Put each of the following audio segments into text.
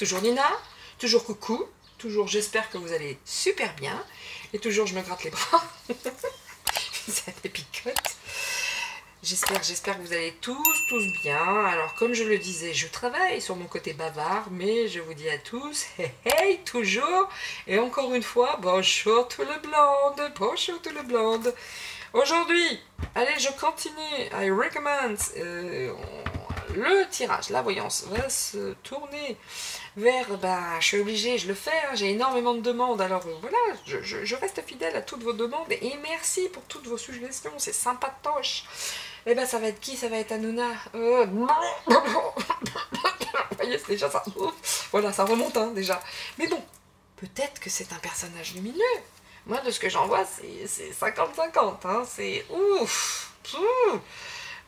Toujours Nina, toujours coucou, toujours j'espère que vous allez super bien, et toujours je me gratte les bras, ça dépicote. J'espère que vous allez tous bien. Alors comme je le disais, je travaille sur mon côté bavard, mais je vous dis à tous, hey, toujours, et encore une fois, bonjour tout le blonde, bonjour tout le blonde. Aujourd'hui, allez, je continue, I recommend, le tirage, la voyance va se tourner vers, je suis obligée, je le fais, hein, j'ai énormément de demandes, alors voilà, je reste fidèle à toutes vos demandes, et merci pour toutes vos suggestions, c'est sympatoche. Et ça va être qui? Ça va être Hanouna. Vous voyez, c'est déjà ça. Voilà, ça remonte, hein, déjà. Mais bon, peut-être que c'est un personnage lumineux. Moi, de ce que j'en vois, c'est 50-50, hein, c'est ouf.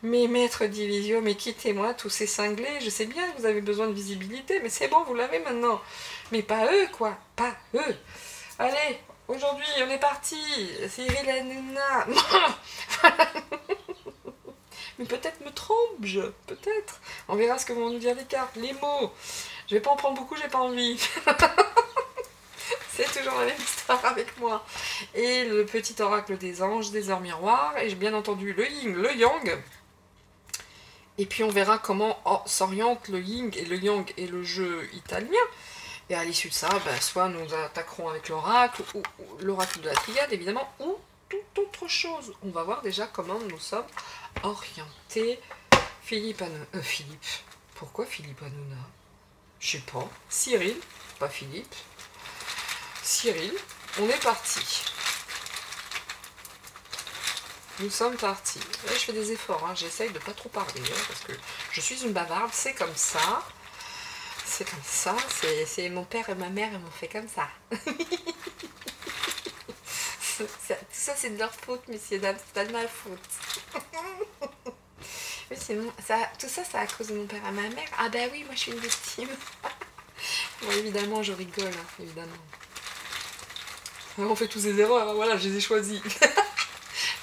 Mais maître Divisio, mais quittez-moi tous ces cinglés, je sais bien que vous avez besoin de visibilité, mais c'est bon, vous l'avez maintenant. Mais pas eux, quoi, pas eux. Allez, aujourd'hui, on est parti. Cyril Hanouna. Mais peut-être me trompe-je, peut-être. On verra ce que vont nous dire les cartes, les mots. Je vais pas en prendre beaucoup, j'ai pas envie. C'est toujours la même histoire avec moi. Et le petit oracle des anges, des heures miroirs, et j'ai bien entendu le yin, le yang. Et puis on verra comment s'oriente le yin et le yang et le jeu italien. Et à l'issue de ça, soit nous attaquerons avec l'oracle, ou l'oracle de la triade, évidemment, ou toute autre chose. On va voir déjà comment nous sommes orientés. Philippe, pourquoi Philippe Hanouna? Je sais pas. Cyril, pas Philippe. Cyril, on est parti. Nous sommes partis. Là, je fais des efforts, hein. J'essaye de pas trop parler, hein, parce que je suis une bavarde, c'est comme ça. C'est comme ça, c'est mon père et ma mère, ils m'ont fait comme ça. Tout ça, c'est de leur faute, messieurs, dames, c'est pas de ma faute. Oui, tout ça, c'est à cause de mon père et ma mère. Ah bah oui, moi je suis une victime. Bon, évidemment, je rigole, hein, évidemment. On fait tous des erreurs, hein, voilà, je les ai choisis.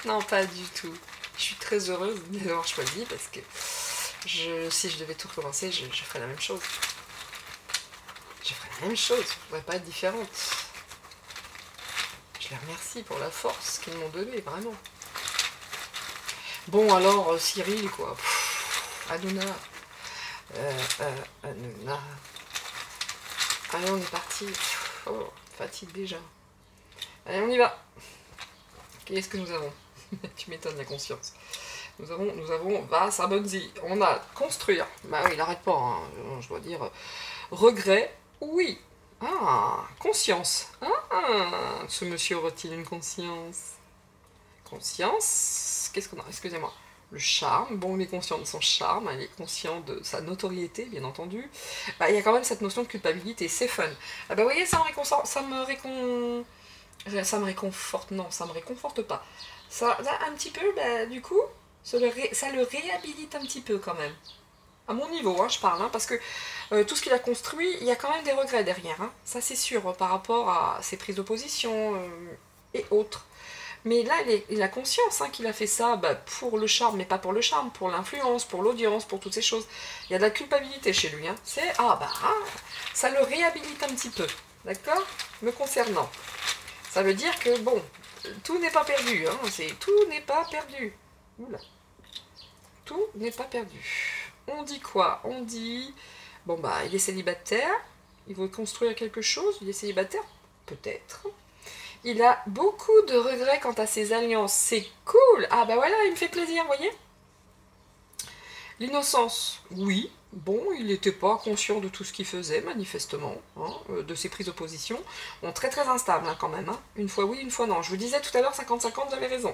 Non, pas du tout. Je suis très heureuse de les avoir choisis parce que si je devais tout recommencer, je ferais la même chose. Je ferais la même chose, je ne pourrais pas être différente. Je les remercie pour la force qu'ils m'ont donnée, vraiment. Bon, alors, Cyril, quoi. Hanouna. Hanouna. Allez, on est parti. Oh, fatigue déjà. Allez, on y va. Qu'est-ce que nous avons? Tu m'étonnes, la conscience. Nous avons Vasabonzi. On a construire. Bah oui, il n'arrête pas, hein. Je dois dire. Regret. Oui. Ah, conscience. Ah, ce monsieur aurait-il une conscience? Conscience. Qu'est-ce qu'on a? Excusez-moi. Le charme. Bon, il est conscient de son charme. Il est conscient de sa notoriété, bien entendu. Il y a quand même cette notion de culpabilité. C'est fun. Ah bah, vous voyez, ça me réconforte. Non, ça me réconforte pas. Ça, un petit peu, du coup, ça le réhabilite un petit peu quand même. À mon niveau, hein, je parle, hein, parce que tout ce qu'il a construit, il y a quand même des regrets derrière. Hein, ça, c'est sûr, par rapport à ses prises de position et autres. Mais là, il a conscience, hein, qu'il a fait ça pour le charme, mais pas pour le charme, pour l'influence, pour l'audience, pour toutes ces choses. Il y a de la culpabilité chez lui. Hein. C'est, ça le réhabilite un petit peu. D'accord? Me concernant. Ça veut dire que, bon, tout n'est pas perdu. Hein, tout n'est pas perdu. Oula. Tout n'est pas perdu. On dit quoi? On dit, bon il est célibataire, il veut construire quelque chose, il est célibataire? Peut-être. Il a beaucoup de regrets quant à ses alliances, c'est cool. Ah voilà, il me fait plaisir, vous voyez. L'innocence, oui. Bon, il n'était pas conscient de tout ce qu'il faisait, manifestement, hein, de ses prises de position. Bon, très très instable, hein, quand même. Hein. Une fois oui, une fois non. Je vous disais tout à l'heure, 50-50, j'avais raison.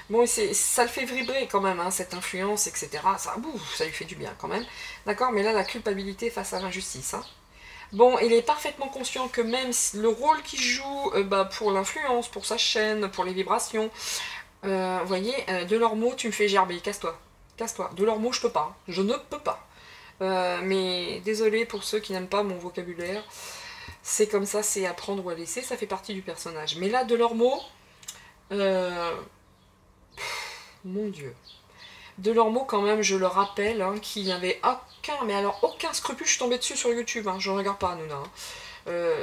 Bon, ça le fait vibrer quand même, hein, cette influence, etc. Ça lui fait du bien quand même. D'accord, mais là, la culpabilité face à l'injustice. Hein. Bon, il est parfaitement conscient que même le rôle qu'il joue pour l'influence, pour sa chaîne, pour les vibrations, vous voyez, de leurs mots, tu me fais gerber, casse-toi. Casse-toi. De leurs mots, je peux pas. Je ne peux pas. Mais désolé pour ceux qui n'aiment pas mon vocabulaire. C'est comme ça, c'est à prendre ou à laisser, ça fait partie du personnage. Mais là, de leurs mots... mon Dieu. Delormeau, quand même, je le rappelle, hein, qui n'avait aucun scrupule. Je suis tombée dessus sur YouTube, hein, je ne regarde pas Hanouna.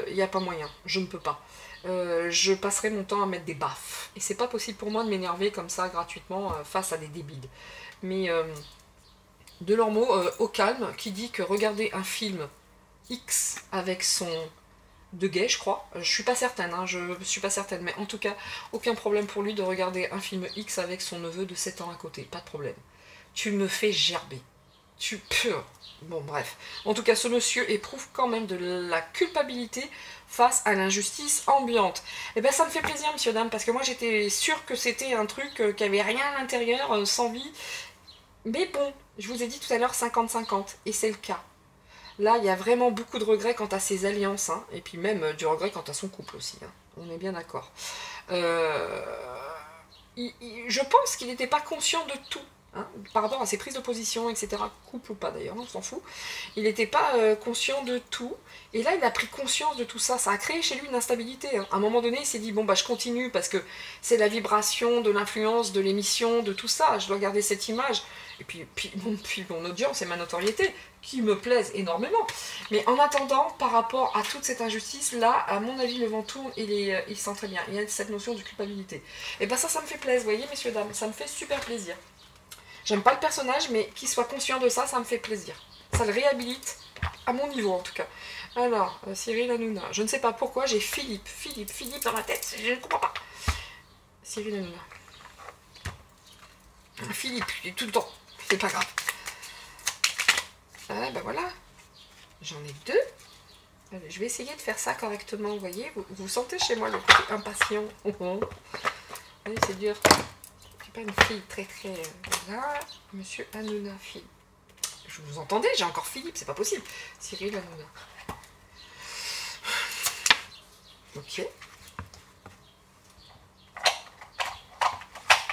Il n'y a pas moyen, je ne peux pas. Je passerai mon temps à mettre des baffes. Et c'est pas possible pour moi de m'énerver comme ça gratuitement face à des débiles. Mais Delormeau, au calme, qui dit que regarder un film X avec son de gay, je crois. Je suis pas certaine, hein, je suis pas certaine, mais en tout cas, aucun problème pour lui de regarder un film X avec son neveu de 7 ans à côté, pas de problème. Tu me fais gerber. Tu peux. Bon, bref. En tout cas, ce monsieur éprouve quand même de la culpabilité face à l'injustice ambiante. Et ben, ça me fait plaisir, monsieur, dame, parce que moi, j'étais sûre que c'était un truc qui avait rien à l'intérieur, sans vie. Mais bon, je vous ai dit tout à l'heure 50-50, et c'est le cas. Là, il y a vraiment beaucoup de regrets quant à ses alliances, hein, et puis même du regret quant à son couple aussi. Hein. On est bien d'accord. Je pense qu'il n'était pas conscient de tout, hein, par rapport à ses prises de position, etc. Couple ou pas d'ailleurs, on s'en fout. Il n'était pas conscient de tout, et là, il a pris conscience de tout ça. Ça a créé chez lui une instabilité. Hein. À un moment donné, il s'est dit, bon, bah, je continue, parce que c'est la vibration de l'influence, de l'émission, de tout ça. Je dois garder cette image. Et puis mon audience et ma notoriété, qui me plaisent énormément. Mais en attendant, par rapport à toute cette injustice, là, à mon avis, le vent tourne et il sent très bien. Il y a cette notion de culpabilité. Et ben ça me fait plaisir, vous voyez, messieurs, dames, ça me fait super plaisir. J'aime pas le personnage, mais qu'il soit conscient de ça, ça me fait plaisir. Ça le réhabilite, à mon niveau en tout cas. Alors, Cyril Hanouna, je ne sais pas pourquoi, j'ai Philippe dans ma tête, je ne comprends pas. Cyril Hanouna. Philippe, tout le temps, c'est pas grave. Ah ben voilà, j'en ai deux. Allez, je vais essayer de faire ça correctement, vous voyez. Vous sentez chez moi le côté impatient. Allez, c'est dur. Je suis pas une fille très... Là, monsieur Hanouna, fille. Je vous entendais, j'ai encore Philippe, c'est pas possible. Cyril Hanouna. Ok.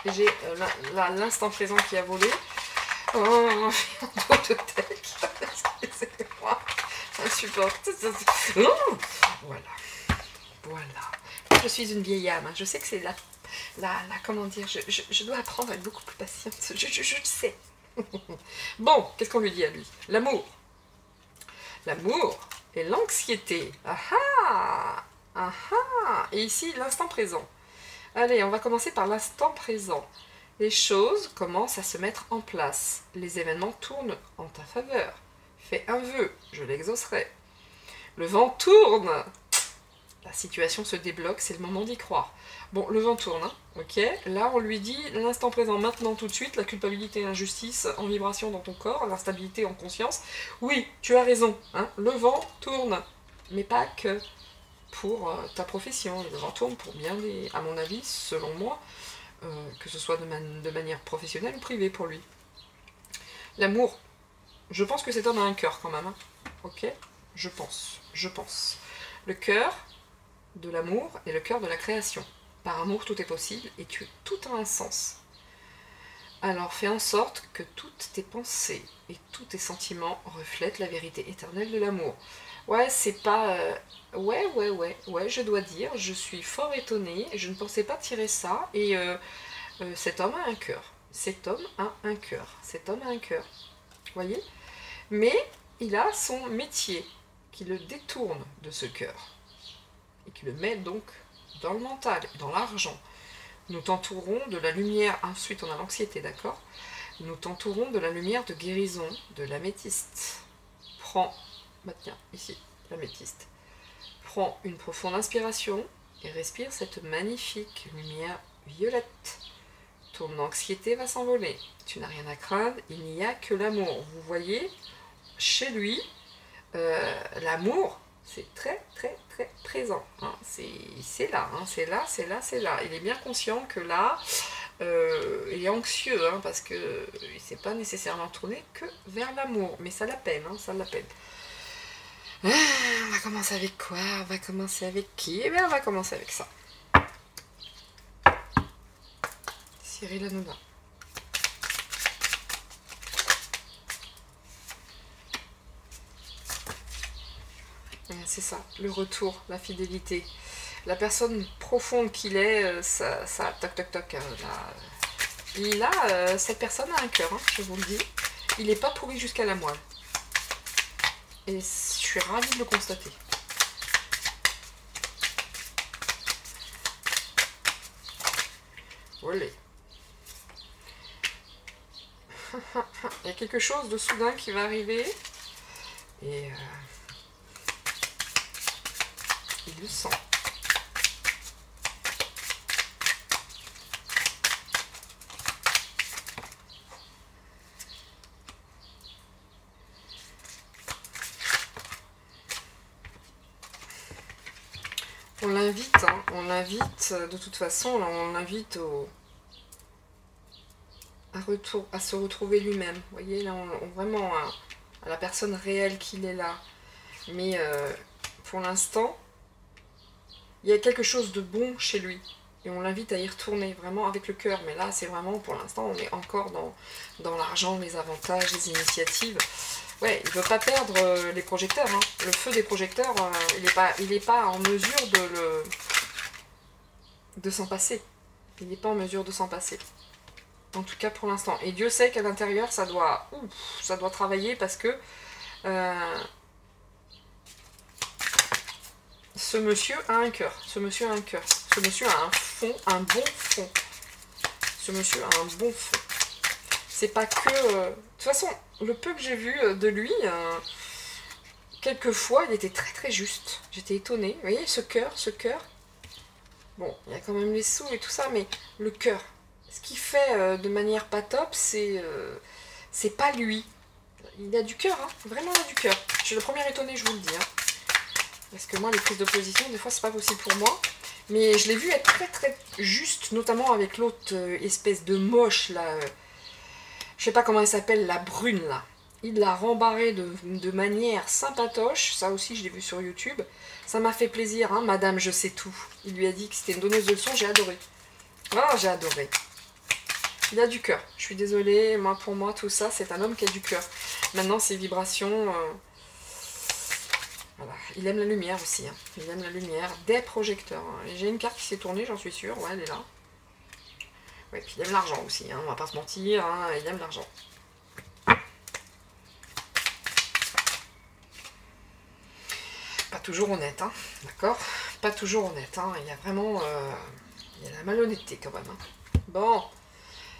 J'ai l'instant présent qui a volé. Oh, de tête. Excusez-moi. Insupportable. Oh, voilà. Je suis une vieille âme. Je sais que c'est comment dire, je dois apprendre à être beaucoup plus patiente. Je le sais. Bon, qu'est-ce qu'on lui dit à lui? L'amour. L'amour et l'anxiété. Ah ah. Et ici, l'instant présent. Allez, on va commencer par l'instant présent. Les choses commencent à se mettre en place. Les événements tournent en ta faveur. Fais un vœu, je l'exaucerai. Le vent tourne. La situation se débloque, c'est le moment d'y croire. Bon, le vent tourne, hein, ok. Là, on lui dit l'instant présent, maintenant, tout de suite, la culpabilité et l'injustice en vibration dans ton corps, l'instabilité en conscience. Oui, tu as raison, hein, le vent tourne, mais pas que pour ta profession. Le vent tourne pour bien des, à mon avis, selon moi, que ce soit de manière professionnelle ou privée pour lui. L'amour, je pense que cet homme a un cœur quand même, hein, ok. Je pense. Le cœur de l'amour et le cœur de la création. Par amour, tout est possible et tout a un sens. Alors fais en sorte que toutes tes pensées et tous tes sentiments reflètent la vérité éternelle de l'amour. Ouais, c'est pas... Ouais, je dois dire, je suis fort étonnée, je ne pensais pas tirer ça, et cet homme a un cœur. Cet homme a un cœur. Vous voyez? Mais il a son métier qui le détourne de ce cœur. Et qui le met donc dans le mental, dans l'argent. Nous t'entourons de la lumière, ensuite on a l'anxiété, d'accord? Nous t'entourons de la lumière de guérison, de l'améthyste. Prends, bah tiens, ici, l'améthyste. Prends une profonde inspiration et respire cette magnifique lumière violette. Ton anxiété va s'envoler. Tu n'as rien à craindre, il n'y a que l'amour. Vous voyez, chez lui, l'amour, c'est très présent. Hein. C'est là. Il est bien conscient que là, il est anxieux, hein, parce que il ne s'est pas nécessairement tourné que vers l'amour. Mais ça l'appelle, hein, ça l'appelle. On va commencer avec quoi? On va commencer avec qui? Eh bien, on va commencer avec ça. Cyril Hanouna. C'est ça, le retour, la fidélité. La personne profonde qu'il est, ça toc, hein, là, Il a, cette personne a un cœur, hein, je vous le dis. Il n'est pas pourri jusqu'à la moelle. Et je suis ravie de le constater. Voilà. Il y a quelque chose de soudain qui va arriver. Et il le sent. On l'invite, hein, on l'invite, de toute façon, là, on l'invite à se retrouver lui-même. Vous voyez, là, on vraiment à la personne réelle qu'il est là. Mais pour l'instant, il y a quelque chose de bon chez lui. Et on l'invite à y retourner, vraiment avec le cœur. Mais là, c'est vraiment, pour l'instant, on est encore dans l'argent, les avantages, les initiatives. Ouais, il ne veut pas perdre les projecteurs. Hein. Le feu des projecteurs, il n'est pas en mesure de s'en passer. Il n'est pas en mesure de s'en passer. En tout cas pour l'instant. Et Dieu sait qu'à l'intérieur, ça doit travailler parce que ce monsieur a un cœur. Ce monsieur a un cœur. Ce monsieur a un fond, un bon fond. Ce monsieur a un bon fond. C'est pas que... de toute façon, le peu que j'ai vu de lui, quelquefois, il était très très juste. J'étais étonnée. Vous voyez, ce cœur. Bon, il y a quand même les sous et tout ça, mais le cœur. Ce qu'il fait de manière pas top, c'est pas lui. Il a du cœur, hein. Vraiment il a du cœur. Je suis le premier étonné, je vous le dis. Hein. Parce que moi, les prises de position, des fois, c'est pas possible pour moi. Mais je l'ai vu être très très juste, notamment avec l'autre espèce de moche, là. Je sais pas comment elle s'appelle, la brune, là. Il l'a rembarré de manière sympatoche. Ça aussi, je l'ai vu sur YouTube. Ça m'a fait plaisir, hein, madame, je sais tout. Il lui a dit que c'était une donneuse de leçons, j'ai adoré. Oh, j'ai adoré. Il a du cœur. Je suis désolée, moi, pour moi, tout ça, c'est un homme qui a du cœur. Maintenant, ses vibrations... voilà. Il aime la lumière aussi. Hein. Il aime la lumière. Des projecteurs. Hein. J'ai une carte qui s'est tournée, j'en suis sûre. Ouais, elle est là. Oui, puis il aime l'argent aussi. Hein. On va pas se mentir. Hein. Il aime l'argent. Pas toujours honnête. Hein. D'accord. Pas toujours honnête. Hein. Il y a vraiment... il y a la malhonnêteté quand même. Hein. Bon.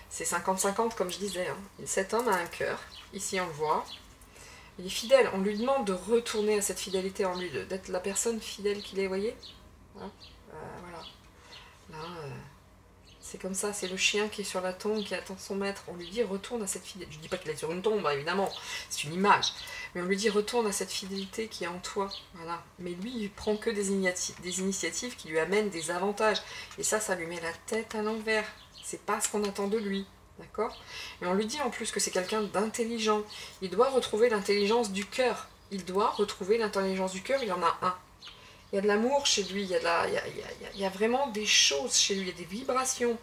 C'est 50-50 comme je disais. Hein. Cet homme a un cœur. Ici, on le voit. Il est fidèle, on lui demande de retourner à cette fidélité en lui, d'être la personne fidèle qu'il est, vous voyez. Voilà. Là, c'est comme ça, c'est le chien qui est sur la tombe, qui attend son maître. On lui dit retourne à cette fidélité. Je ne dis pas qu'il est sur une tombe, évidemment, c'est une image. Mais on lui dit retourne à cette fidélité qui est en toi. Voilà. Mais lui, il prend que des initiatives qui lui amènent des avantages. Et ça lui met la tête à l'envers. C'est pas ce qu'on attend de lui. D'accord? Et on lui dit en plus que c'est quelqu'un d'intelligent. Il doit retrouver l'intelligence du cœur. Il doit retrouver l'intelligence du cœur, il en a un. Il y a de l'amour chez lui, il y a vraiment des choses chez lui, il y a des vibrations.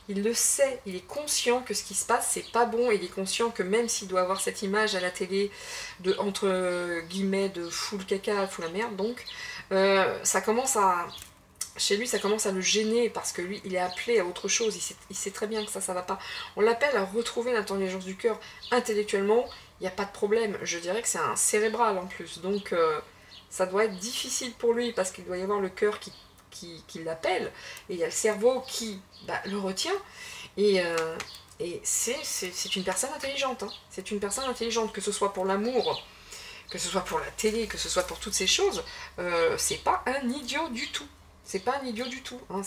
Il le sait, il est conscient que ce qui se passe, c'est pas bon. Il est conscient que même s'il doit avoir cette image à la télé, entre guillemets, de full caca, full la merde, donc, ça commence à... Chez lui, ça commence à le gêner parce que lui, il est appelé à autre chose. Il sait très bien que ça va pas. On l'appelle à retrouver l'intelligence du cœur intellectuellement. Il n'y a pas de problème. Je dirais que c'est un cérébral en plus. Donc, ça doit être difficile pour lui parce qu'il doit y avoir le cœur qui l'appelle. Et il y a le cerveau qui le retient. Et c'est une personne intelligente. Hein. C'est une personne intelligente, que ce soit pour l'amour, que ce soit pour la télé, que ce soit pour toutes ces choses. C'est pas un idiot du tout. C'est pas un idiot du tout, hein.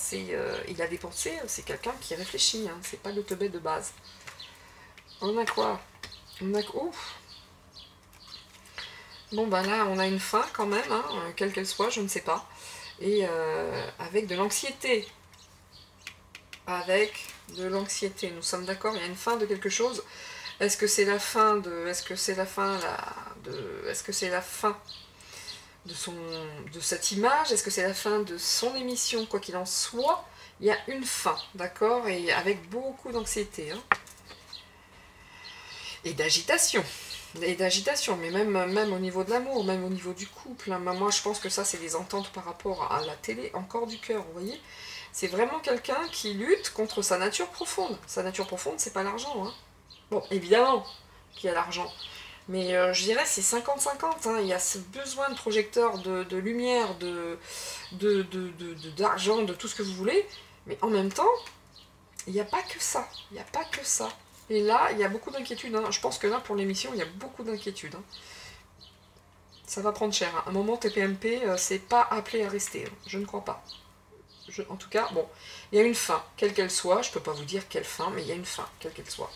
Il a des pensées, c'est quelqu'un qui réfléchit, hein. C'est pas le teubé de base. On a quoi? On a... Ouf. Bon bah là on a une fin quand même, hein, quelle qu'elle soit, je ne sais pas. Et avec de l'anxiété. Avec de l'anxiété, nous sommes d'accord, il y a une fin de quelque chose. Est-ce que c'est la fin de... Est-ce que c'est la fin Est-ce que c'est la fin de cette image? Est-ce que c'est la fin de son émission? Quoi qu'il en soit, il y a une fin, d'accord? Et avec beaucoup d'anxiété. Hein, et d'agitation. Mais même au niveau de l'amour, même au niveau du couple. Hein, moi, je pense que ça, c'est des ententes par rapport à la télé, encore du cœur, vous voyez? C'est vraiment quelqu'un qui lutte contre sa nature profonde. Sa nature profonde, c'est pas l'argent. Hein. Bon, évidemment qu'il y a l'argent. Mais je dirais c'est 50-50. Hein. Il y a ce besoin de projecteur, de lumière, d'argent, de tout ce que vous voulez. Mais en même temps, il n'y a pas que ça. Il n'y a pas que ça. Et là, il y a beaucoup d'inquiétudes. Hein. Je pense que là, pour l'émission, il y a beaucoup d'inquiétudes. Hein. Ça va prendre cher. Hein. À un moment, TPMP, c'est pas appelé à rester. Hein. Je ne crois pas. En tout cas, bon, il y a une fin, quelle qu'elle soit. Je peux pas vous dire quelle fin, mais il y a une fin, quelle qu'elle soit.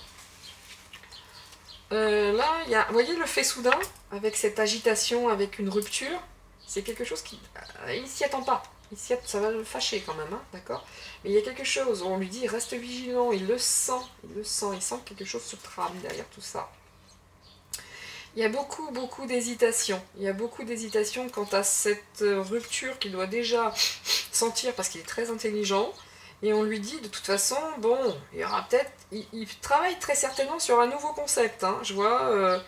Là, il y a, vous voyez le fait soudain, avec cette agitation, avec une rupture, c'est quelque chose qui... il s'y attend pas. Ça va le fâcher quand même, hein, d'accord? Mais il y a quelque chose, on lui dit reste vigilant, il le sent, il sent que quelque chose se trame derrière tout ça. Il y a beaucoup d'hésitation. Il y a beaucoup d'hésitation quant à cette rupture qu'il doit déjà sentir parce qu'il est très intelligent. Et on lui dit de toute façon, bon, il y aura peut-être... Il travaille très certainement sur un nouveau concept. Hein. Je vois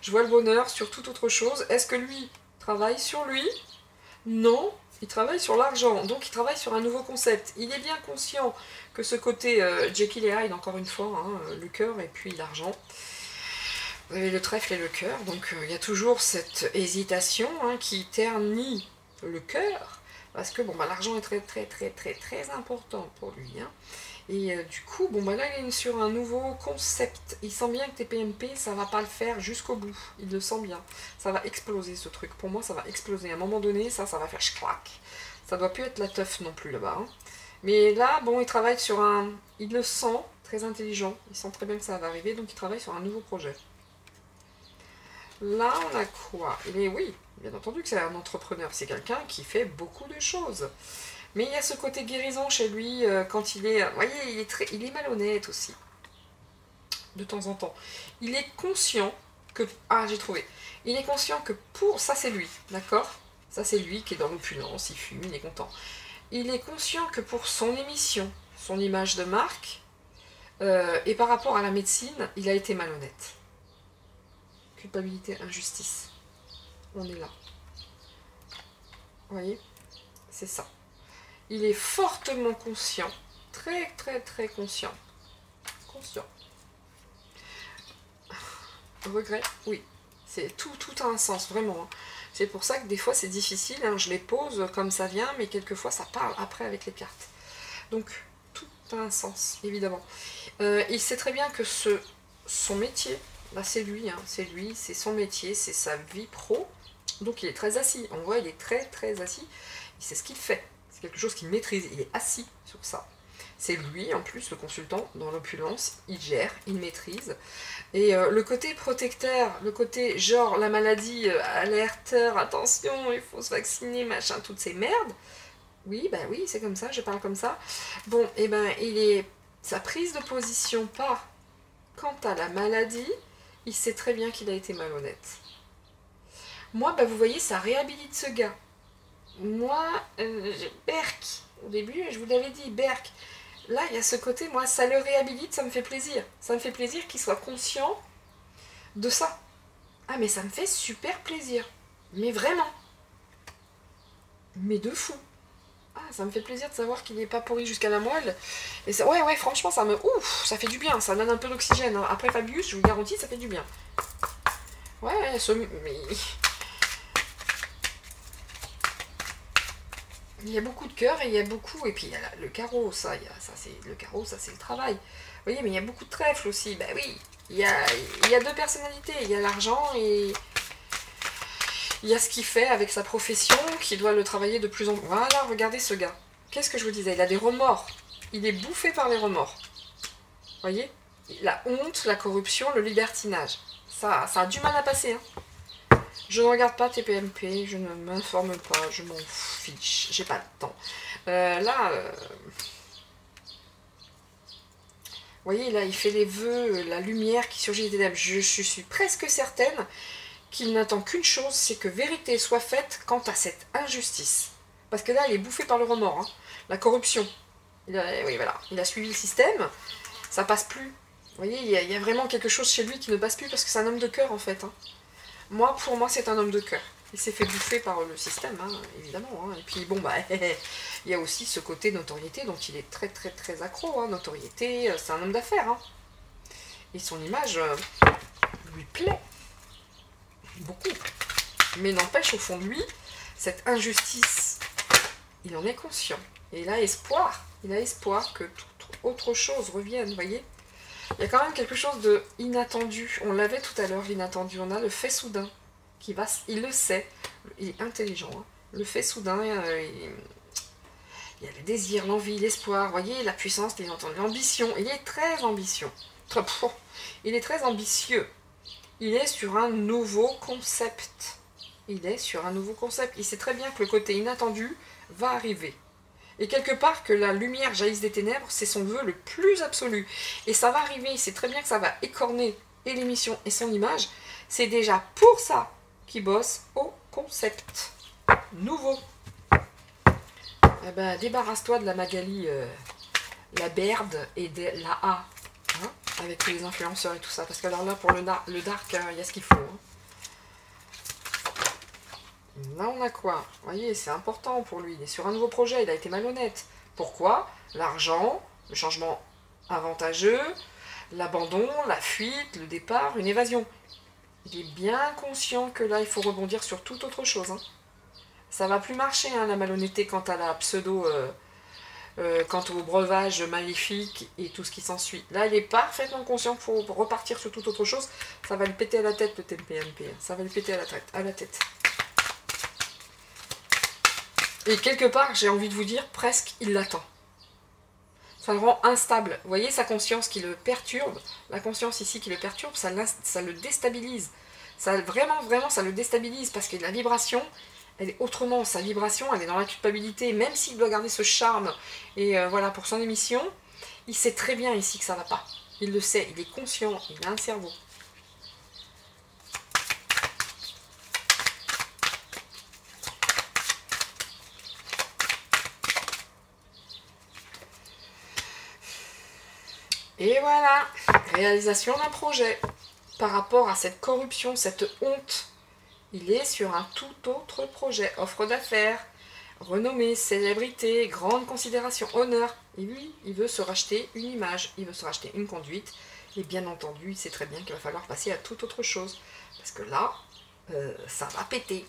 le bonheur sur toute autre chose. Est-ce que lui travaille sur lui? Non, il travaille sur l'argent. Donc il travaille sur un nouveau concept. Il est bien conscient que ce côté Jekyll et Hyde, encore une fois, hein, le cœur et puis l'argent. Vous avez le trèfle et le cœur, donc il y a toujours cette hésitation hein, qui ternit le cœur, parce que bon, bah, l'argent est très important pour lui. Hein. Et du coup, bon, bah, là il est sur un nouveau concept. Il sent bien que TPMP, ça va pas le faire jusqu'au bout. Il le sent bien. Ça va exploser ce truc. Pour moi, ça va exploser. À un moment donné, ça va faire clac. Ça doit plus être la teuf non plus là-bas. Hein. Mais là, bon, il travaille sur un... Il le sent, très intelligent. Il sent très bien que ça va arriver, donc il travaille sur un nouveau projet. Là, on a quoi? Oui, bien entendu que c'est un entrepreneur, c'est quelqu'un qui fait beaucoup de choses. Mais il y a ce côté guérison chez lui, quand il est... Vous voyez, il est malhonnête aussi, de temps en temps. Il est conscient que... Ah, j'ai trouvé. Il est conscient que pour... Ça, c'est lui, d'accord? Ça, c'est lui qui est dans l'opulence, il fume, il est content. Il est conscient que pour son émission, son image de marque, et par rapport à la médecine, il a été malhonnête. Culpabilité, injustice. On est là. Vous voyez? C'est ça. Il est fortement conscient. Très conscient. Conscient. Regret? Oui. C'est tout a un sens, vraiment. C'est pour ça que des fois c'est difficile. Hein. Je les pose comme ça vient, mais quelquefois ça parle après avec les cartes. Donc, tout a un sens, évidemment. Il sait très bien que son métier... Là, c'est lui, hein. C'est lui, c'est son métier, c'est sa vie pro. Donc il est très assis. On voit, il est très assis. Il sait ce qu'il fait. C'est quelque chose qu'il maîtrise. Il est assis sur ça. C'est lui, en plus, le consultant, dans l'opulence. Il gère, il maîtrise. Et le côté protecteur, le côté genre la maladie, alerteur, attention, il faut se vacciner, machin, toutes ces merdes. Oui, bah oui, c'est comme ça, je parle comme ça. Bon, et ben, sa prise de position part quant à la maladie. Il sait très bien qu'il a été malhonnête. Moi, bah, vous voyez, ça réhabilite ce gars. Moi, Berk, au début, je vous l'avais dit, Berk, là, il y a ce côté, moi, ça le réhabilite, ça me fait plaisir. Ça me fait plaisir qu'il soit conscient de ça. Ah, mais ça me fait super plaisir. Mais vraiment. Mais de fou. Ah, ça me fait plaisir de savoir qu'il n'est pas pourri jusqu'à la moelle. Et ça, ouais, franchement, ça me... Ouf, ça fait du bien, ça donne un peu d'oxygène. Hein. Après Fabius, je vous garantis, ça fait du bien. Ouais, mais... Il y a beaucoup de cœur et il y a beaucoup... Et puis il y a le carreau, le carreau, ça c'est le travail. Vous voyez, mais il y a beaucoup de trèfle aussi. Bah oui, il y a deux personnalités. Il y a l'argent et... Il y a ce qu'il fait avec sa profession, qui doit le travailler de plus en plus. Voilà, regardez ce gars. Qu'est-ce que je vous disais? Il a des remords. Il est bouffé par les remords. Vous voyez? La honte, la corruption, le libertinage. Ça a du mal à passer. Hein. Je ne regarde pas TPMP, je ne m'informe pas, je m'en fiche. J'ai pas le temps. Vous voyez, là, il fait les vœux, la lumière qui surgit des ténèbres. Je suis presque certaine qu'il n'attend qu'une chose, c'est que vérité soit faite quant à cette injustice. Parce que là, il est bouffé par le remords, hein. La corruption. Oui, voilà. Il a suivi le système, ça passe plus. Vous voyez, il y a vraiment quelque chose chez lui qui ne passe plus parce que c'est un homme de cœur, en fait. Hein. Pour moi, c'est un homme de cœur. Il s'est fait bouffer par le système, hein, évidemment. Hein. Et puis bon, bah, il y a aussi ce côté notoriété, donc il est très très très accro. Hein. Notoriété, c'est un homme d'affaires. Hein. Et son image lui plaît beaucoup. Mais n'empêche, au fond de lui, cette injustice, il en est conscient. Et il a espoir que toute autre chose revienne, vous voyez. Il y a quand même quelque chose d'inattendu. On l'avait tout à l'heure, l'inattendu. On a le fait soudain. Il le sait. Il est intelligent. Hein. Le fait soudain, il y a le désir, l'envie, l'espoir. Vous voyez, la puissance, l'ambition. Il est très ambitieux. Il est très ambitieux. Il est sur un nouveau concept. Il sait très bien que le côté inattendu va arriver. Et quelque part que la lumière jaillisse des ténèbres, c'est son vœu le plus absolu. Et ça va arriver, il sait très bien que ça va écorner et l'émission et son image. C'est déjà pour ça qu'il bosse au concept nouveau. Eh ben, débarrasse-toi de la Magali, la Baird et de la A. Hein, avec tous les influenceurs et tout ça. Parce que alors là, pour le dark, il y a ce qu'il faut. Hein. Là, on a quoi? Vous voyez, c'est important pour lui. Il est sur un nouveau projet, il a été malhonnête. Pourquoi? L'argent, le changement avantageux, l'abandon, la fuite, le départ, une évasion. Il est bien conscient que là, il faut rebondir sur toute autre chose. Hein. Ça va plus marcher, hein, la malhonnêteté quant à la pseudo... quant au breuvage maléfique et tout ce qui s'ensuit. Là, il est parfaitement conscient qu'il faut repartir sur toute autre chose. Ça va lui péter à la tête, le TPMP. Ça va lui péter à la tête. Et quelque part, j'ai envie de vous dire, presque, il l'attend. Ça le rend instable. Vous voyez sa conscience qui le perturbe, la conscience ici qui le perturbe, ça le déstabilise. Ça, vraiment, ça le déstabilise parce que la vibration, elle est autrement. Sa vibration, elle est dans la culpabilité. Même s'il doit garder ce charme, et voilà, pour son émission, il sait très bien ici que ça ne va pas. Il le sait, il est conscient, il a un cerveau. Et voilà, réalisation d'un projet. Par rapport à cette corruption, cette honte, il est sur un tout autre projet. Offre d'affaires, renommée, célébrité, grande considération, honneur. Et lui, il veut se racheter une image, il veut se racheter une conduite. Et bien entendu, il sait très bien qu'il va falloir passer à toute autre chose. Parce que là, ça va péter.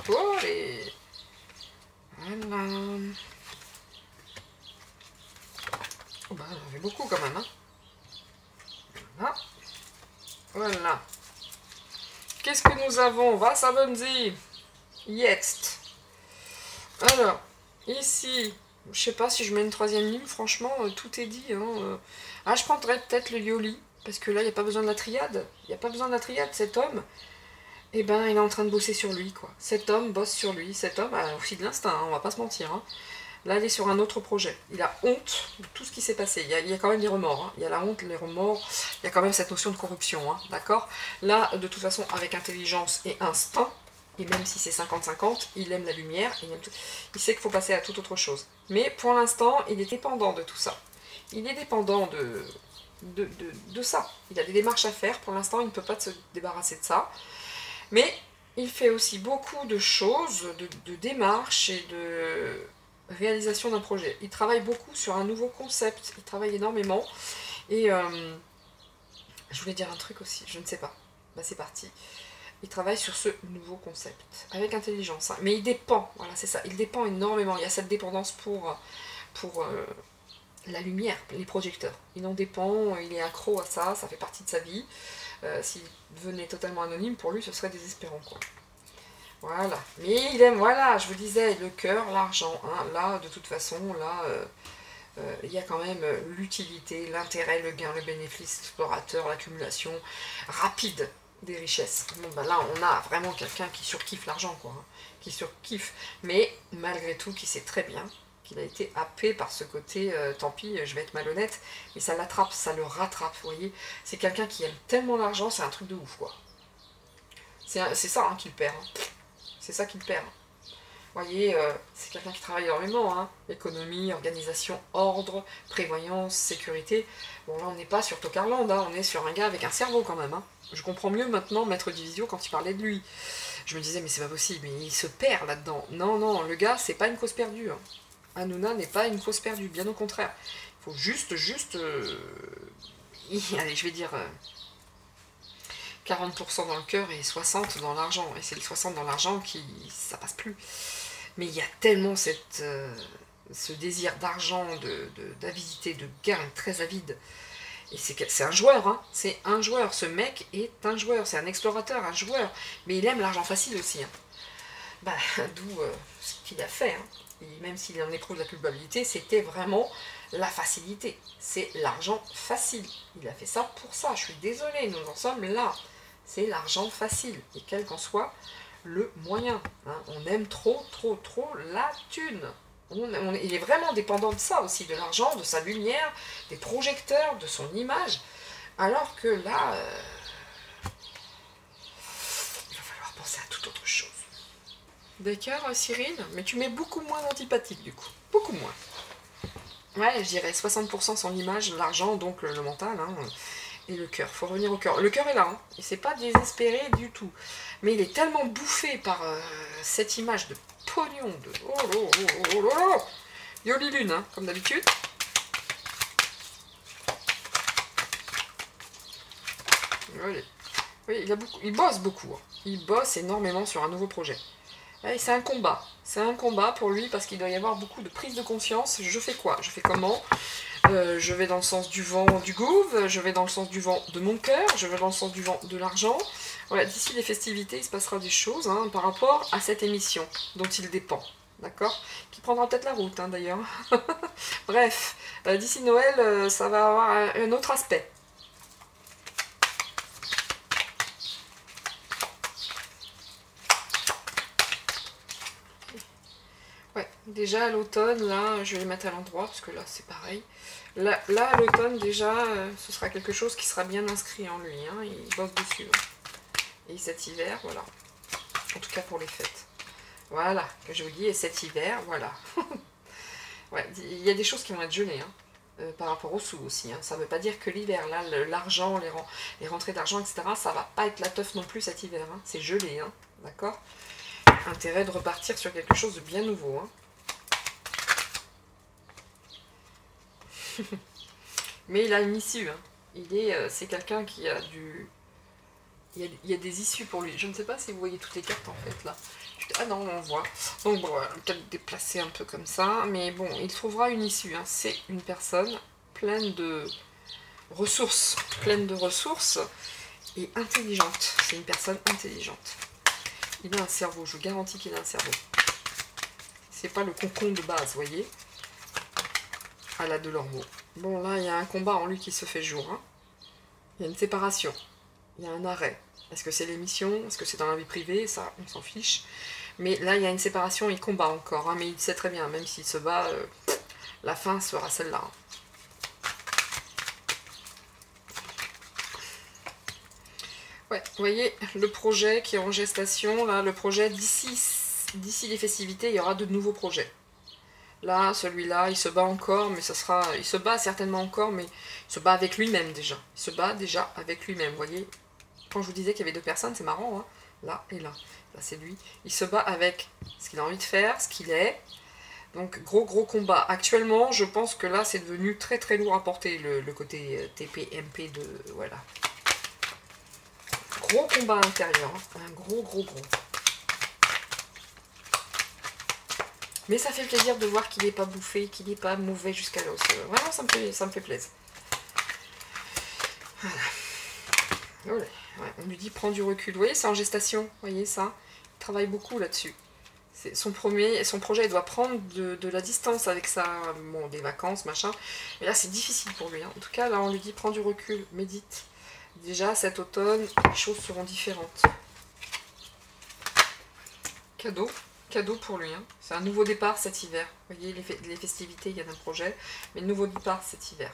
Oh, et... Voilà. Oh bah, j'en fais beaucoup quand même, hein. Voilà. Voilà. Qu'est-ce que nous avons? Was haben Sie jetzt? Alors, ici, je sais pas si je mets une troisième ligne, franchement, tout est dit. Hein. Ah, je prendrais peut-être le Yoli, parce que là, il n'y a pas besoin de la triade. Il n'y a pas besoin de la triade, cet homme. Eh ben, il est en train de bosser sur lui, quoi. Cet homme bosse sur lui. Cet homme a aussi de l'instinct, hein, on va pas se mentir. Hein. Là, il est sur un autre projet. Il a honte de tout ce qui s'est passé. Il y a quand même des remords. Hein. Il y a la honte, les remords. Il y a quand même cette notion de corruption. Hein, d'accord? Là, de toute façon, avec intelligence et instinct, et même si c'est 50-50, il aime la lumière. Il sait qu'il faut passer à toute autre chose. Mais pour l'instant, il est dépendant de tout ça. Il est dépendant de ça. Il a des démarches à faire. Pour l'instant, il ne peut pas se débarrasser de ça. Mais il fait aussi beaucoup de choses, de démarches et de... réalisation d'un projet. Il travaille beaucoup sur un nouveau concept, il travaille énormément, et je voulais dire un truc aussi, je ne sais pas, bah c'est parti. Il travaille sur ce nouveau concept, avec intelligence, hein. Mais il dépend, voilà c'est ça, il dépend énormément, il y a cette dépendance pour la lumière, les projecteurs. Il en dépend, il est accro à ça, ça fait partie de sa vie. S'il devenait totalement anonyme, pour lui ce serait désespérant, quoi. Voilà, mais il aime, voilà, je vous disais, le cœur, l'argent, hein. Là, de toute façon, là, il y a quand même l'utilité, l'intérêt, le gain, le bénéfice explorateur, l'accumulation rapide des richesses. Bon, ben là, on a vraiment quelqu'un qui surkiffe l'argent, quoi, hein, qui surkiffe, mais malgré tout, qui sait très bien qu'il a été happé par ce côté, tant pis, je vais être malhonnête, mais ça l'attrape, ça le rattrape, vous voyez. C'est quelqu'un qui aime tellement l'argent, c'est un truc de ouf, quoi. C'est ça hein, qu'il perd. Hein. C'est ça qu'il perd. Vous voyez, c'est quelqu'un qui travaille énormément. Hein. Économie, organisation, ordre, prévoyance, sécurité. Bon, là, on n'est pas sur Tokarland, hein. On est sur un gars avec un cerveau quand même. Hein. Je comprends mieux maintenant Maître Divisio quand il parlait de lui. Je me disais, mais c'est pas possible, mais il se perd là-dedans. Non, non, le gars, c'est pas une cause perdue. Hein. Hanouna n'est pas une cause perdue, bien au contraire. Il faut juste, allez, je vais dire 40% dans le cœur et 60% dans l'argent. Et c'est le 60% dans l'argent qui, ça passe plus. Mais il y a tellement ce désir d'argent, d'avidité, de gain, très avide. Et c'est un joueur, hein. C'est un joueur. Ce mec est un joueur, c'est un explorateur, un joueur. Mais il aime l'argent facile aussi. Hein. Bah, d'où ce qu'il a fait. Hein. Et même s'il en éprouve de la culpabilité, c'était vraiment la facilité. C'est l'argent facile. Il a fait ça pour ça. Je suis désolée, nous en sommes là. C'est l'argent facile. Et quel qu'en soit le moyen. Hein. On aime trop la thune. Il est vraiment dépendant de ça aussi, de l'argent, de sa lumière, des projecteurs, de son image. Alors que là, il va falloir penser à toute autre chose. D'accord, Cyril, mais tu mets beaucoup moins d'antipathique du coup. Beaucoup moins. Ouais, je dirais 60% son image, l'argent, donc le mental, hein, et le cœur. Faut revenir au cœur. Le cœur est là, hein, et c'est pas désespéré du tout. Mais il est tellement bouffé par cette image de pognon, de oh. Yoli Lune, hein, comme d'habitude. Oui, il bosse beaucoup. Hein. Il bosse énormément sur un nouveau projet. C'est un combat. C'est un combat pour lui parce qu'il doit y avoir beaucoup de prise de conscience. Je fais quoi? Je fais comment? Je vais dans le sens du vent du gouv, je vais dans le sens du vent de mon cœur, je vais dans le sens du vent de l'argent. Voilà, d'ici les festivités, il se passera des choses hein, par rapport à cette émission dont il dépend. D'accord? Qui prendra peut-être la route hein, d'ailleurs. Bref, d'ici Noël, ça va avoir un autre aspect. Ouais, déjà à l'automne, là, je vais les mettre à l'endroit, parce que là, c'est pareil. Là à l'automne, déjà, ce sera quelque chose qui sera bien inscrit en lui. Hein, il bosse dessus. Hein. Et cet hiver, voilà. En tout cas pour les fêtes. Voilà, que je vous dis, et cet hiver, voilà. Ouais, il y a des choses qui vont être gelées, hein, par rapport aux sous aussi. Hein. Ça ne veut pas dire que l'hiver, là, l'argent, les rentrées d'argent, etc., ça va pas être la teuf non plus cet hiver. Hein. C'est gelé, hein, d'accord? Intérêt de repartir sur quelque chose de bien nouveau. Hein. Mais il a une issue. Hein. C'est quelqu'un qui a du... Il y a des issues pour lui. Je ne sais pas si vous voyez toutes les cartes en fait là. Ah non, on voit. Donc bon, peut-être déplacer un peu comme ça. Mais bon, il trouvera une issue. Hein. C'est une personne pleine de ressources. Pleine de ressources et intelligente. C'est une personne intelligente. Il a un cerveau. Je vous garantis qu'il a un cerveau. C'est pas le concon de base, vous voyez. À la Delormeau. Bon, là, il y a un combat en lui qui se fait jour. Hein. Il y a une séparation. Il y a un arrêt. Est-ce que c'est l'émission? Est-ce que c'est dans la vie privée? Ça, on s'en fiche. Mais là, il y a une séparation, il combat encore. Hein, mais il sait très bien, même s'il se bat, la fin sera celle-là. Hein. Ouais, vous voyez, le projet qui est en gestation, là, le projet, d'ici les festivités, il y aura de nouveaux projets. Là, celui-là, il se bat encore, mais ça sera... Il se bat certainement encore, mais il se bat avec lui-même déjà. Il se bat déjà avec lui-même, vous voyez. Quand je vous disais qu'il y avait deux personnes, c'est marrant, hein. Là et là. Là, c'est lui. Il se bat avec ce qu'il a envie de faire, ce qu'il est. Donc, gros combat. Actuellement, je pense que là, c'est devenu très lourd à porter, le côté TP, MP de... Voilà. Gros combat intérieur. Hein. Un gros. Mais ça fait plaisir de voir qu'il n'est pas bouffé, qu'il n'est pas mauvais jusqu'à l'os. Vraiment, ça me fait plaisir. Voilà. Ouais, on lui dit prends du recul. Vous voyez, c'est en gestation. Vous voyez ça? Il travaille beaucoup là-dessus. Son projet, il doit prendre de la distance avec ça. Bon, des vacances, machin. Et là, c'est difficile pour lui. Hein. En tout cas, là, on lui dit prends du recul, médite. Déjà, cet automne, les choses seront différentes. Cadeau pour lui. Hein. C'est un nouveau départ cet hiver. Vous voyez, les festivités, il y a un projet. Mais nouveau départ cet hiver.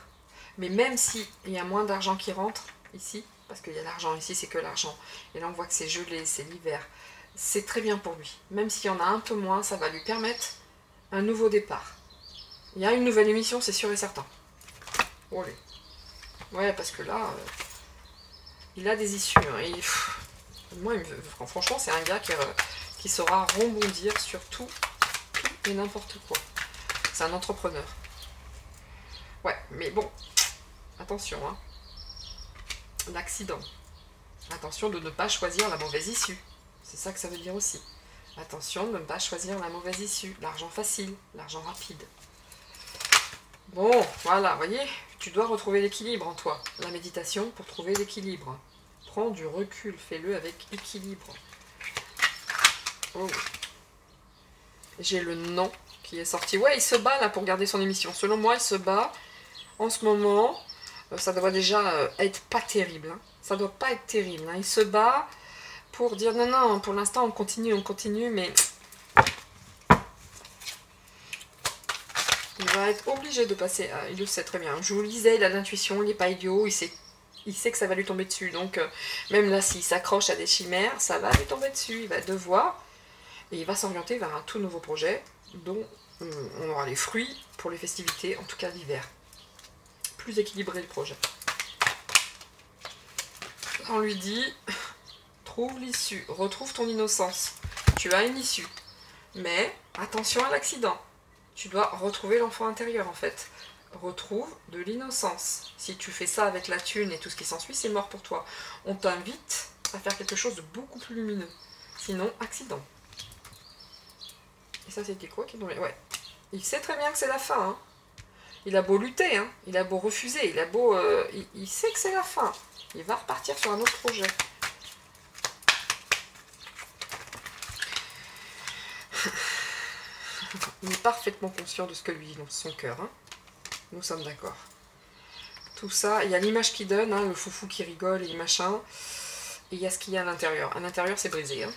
Mais même s'il y a moins d'argent qui rentre ici, parce qu'il y a l'argent ici, c'est que l'argent. Et là, on voit que c'est gelé, c'est l'hiver. C'est très bien pour lui. Même s'il y en a un peu moins, ça va lui permettre un nouveau départ. Il y a une nouvelle émission, c'est sûr et certain. Ouais, parce que là, il a des issues. Hein, Moi, franchement, c'est un gars qui saura rebondir sur tout et n'importe quoi. C'est un entrepreneur. Ouais, mais bon, attention, hein. L'accident. Attention de ne pas choisir la mauvaise issue. C'est ça que ça veut dire aussi. Attention de ne pas choisir la mauvaise issue. L'argent facile, l'argent rapide. Bon, voilà, vous voyez, tu dois retrouver l'équilibre en toi. La méditation pour trouver l'équilibre. Prends du recul, fais-le avec équilibre. Oh. J'ai le non qui est sorti. Ouais, il se bat là pour garder son émission. Selon moi, il se bat en ce moment. Ça doit déjà être pas terrible. Hein. Ça doit pas être terrible. Hein. Il se bat pour dire non, non, pour l'instant on continue, mais il va être obligé de passer. Il le sait très bien. Je vous le disais, il a l'intuition, il n'est pas idiot, il sait que ça va lui tomber dessus. Donc, même là, s'il s'accroche à des chimères, ça va lui tomber dessus. Il va devoir, et il va s'orienter vers un tout nouveau projet dont on aura les fruits pour les festivités, en tout cas l'hiver. Plus équilibré le projet. On lui dit, trouve l'issue, retrouve ton innocence. Tu as une issue. Mais attention à l'accident. Tu dois retrouver l'enfant intérieur en fait. Retrouve de l'innocence. Si tu fais ça avec la thune et tout ce qui s'ensuit, c'est mort pour toi. On t'invite à faire quelque chose de beaucoup plus lumineux. Sinon, accident. Et ça, c'était quoi qui est tombé? Ouais. Il sait très bien que c'est la fin. Hein. Il a beau lutter, hein. Il a beau refuser, il a beau... il sait que c'est la fin. Il va repartir sur un autre projet. Il est parfaitement conscient de ce que lui dit dans son cœur. Hein. Nous sommes d'accord. Tout ça, il y a l'image qu'il donne, hein, le foufou qui rigole et machin. Et il y a ce qu'il y a à l'intérieur. À l'intérieur, c'est brisé. Hein.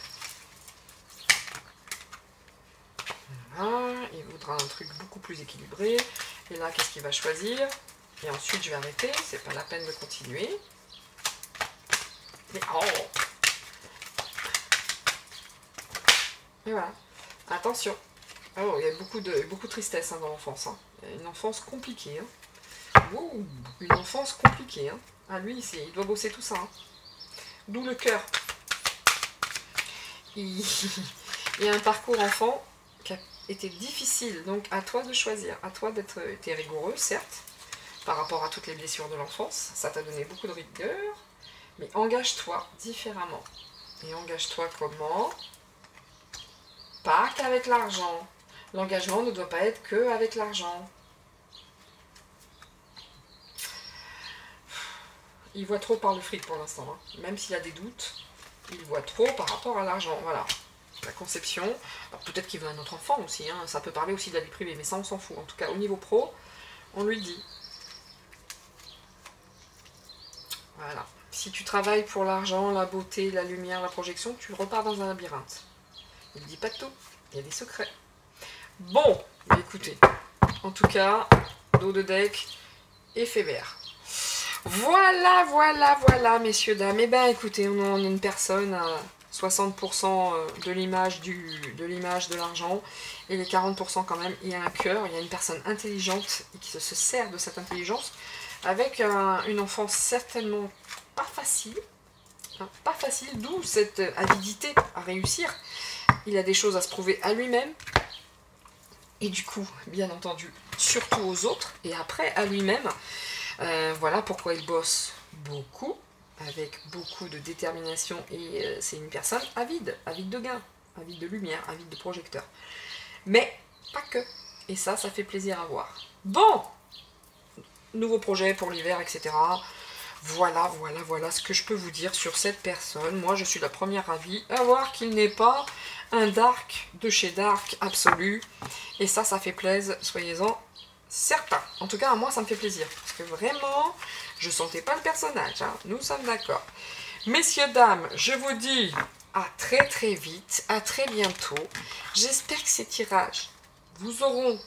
Voilà, il voudra un truc beaucoup plus équilibré. Et là, qu'est-ce qu'il va choisir? Et ensuite, je vais arrêter. C'est pas la peine de continuer. Mais oh! Et voilà. Attention. Oh, il y a beaucoup de tristesse hein, dans l'enfance. Hein. Une enfance compliquée. Hein. Wow, une enfance compliquée. Hein. Ah, lui, il doit bosser tout ça. Hein. D'où le cœur. Il y a un parcours enfant qui a été difficile. Donc, à toi de choisir. À toi d'être rigoureux, certes, par rapport à toutes les blessures de l'enfance. Ça t'a donné beaucoup de rigueur. Mais engage-toi différemment. Et engage-toi comment? Pas qu'avec l'argent. L'engagement ne doit pas être que avec l'argent. Il voit trop par le fric pour l'instant. Hein. Même s'il a des doutes, il voit trop par rapport à l'argent. Voilà. La conception. Peut-être qu'il veut un autre enfant aussi. Hein. Ça peut parler aussi de la vie privée, mais ça on s'en fout. En tout cas, au niveau pro, on lui dit. Voilà. Si tu travailles pour l'argent, la beauté, la lumière, la projection, tu repars dans un labyrinthe. Il ne dit pas de tout. Il y a des secrets. Bon, écoutez. En tout cas, dos de deck, éphémère. Voilà, messieurs, dames. Eh bien, écoutez, on est une personne à 60% de l'image de l'argent. Et les 40% quand même, il y a un cœur, il y a une personne intelligente et qui se sert de cette intelligence. Avec une enfance certainement pas facile. Hein, pas facile, d'où cette avidité à réussir. Il a des choses à se prouver à lui-même. Et du coup, bien entendu, surtout aux autres. Et après, à lui-même. Voilà pourquoi il bosse beaucoup. Avec beaucoup de détermination. Et c'est une personne avide. Avide de gains. Avide de lumière. Avide de projecteurs. Mais pas que. Et ça fait plaisir à voir. Bon! Nouveau projet pour l'hiver, etc. Voilà ce que je peux vous dire sur cette personne. Moi, je suis la première ravie à voir qu'il n'est pas un dark de chez dark absolu. Et ça fait plaisir, soyez-en certains. En tout cas, à moi, ça me fait plaisir. Parce que vraiment, je sentais pas le personnage. Hein. Nous sommes d'accord. Messieurs, dames, je vous dis à très très vite, à très bientôt. J'espère que ces tirages vous auront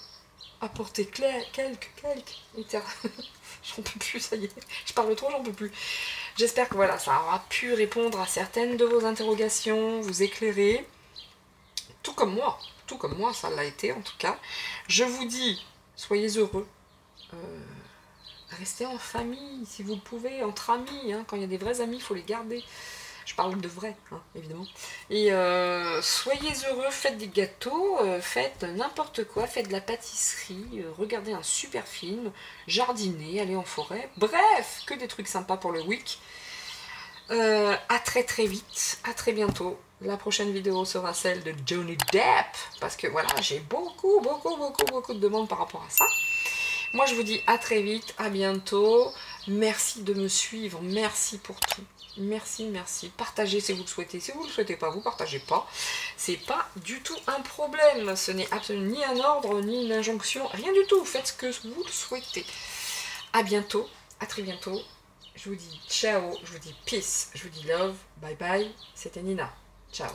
apporté quelques j'en peux plus, ça y est, je parle trop, j'en peux plus. J'espère que voilà, ça aura pu répondre à certaines de vos interrogations, vous éclairer, tout comme moi, ça l'a été en tout cas. Je vous dis, soyez heureux, restez en famille si vous le pouvez, entre amis, hein. Quand il y a des vrais amis, il faut les garder. Je parle de vrai, hein, évidemment. Et soyez heureux, faites des gâteaux, faites n'importe quoi, faites de la pâtisserie, regardez un super film, jardinez, allez en forêt. Bref, que des trucs sympas pour le week. À très vite, à très bientôt. La prochaine vidéo sera celle de Johnny Depp, parce que voilà, j'ai beaucoup de demandes par rapport à ça. Moi je vous dis à très vite, à bientôt. Merci de me suivre, merci pour tout. Merci. Partagez si vous le souhaitez. Si vous ne le souhaitez pas, vous partagez pas. C'est pas du tout un problème. Ce n'est absolument ni un ordre, ni une injonction, rien du tout. Faites ce que vous le souhaitez. À bientôt, à très bientôt. Je vous dis ciao, je vous dis peace, je vous dis love, bye bye. C'était Nina. Ciao.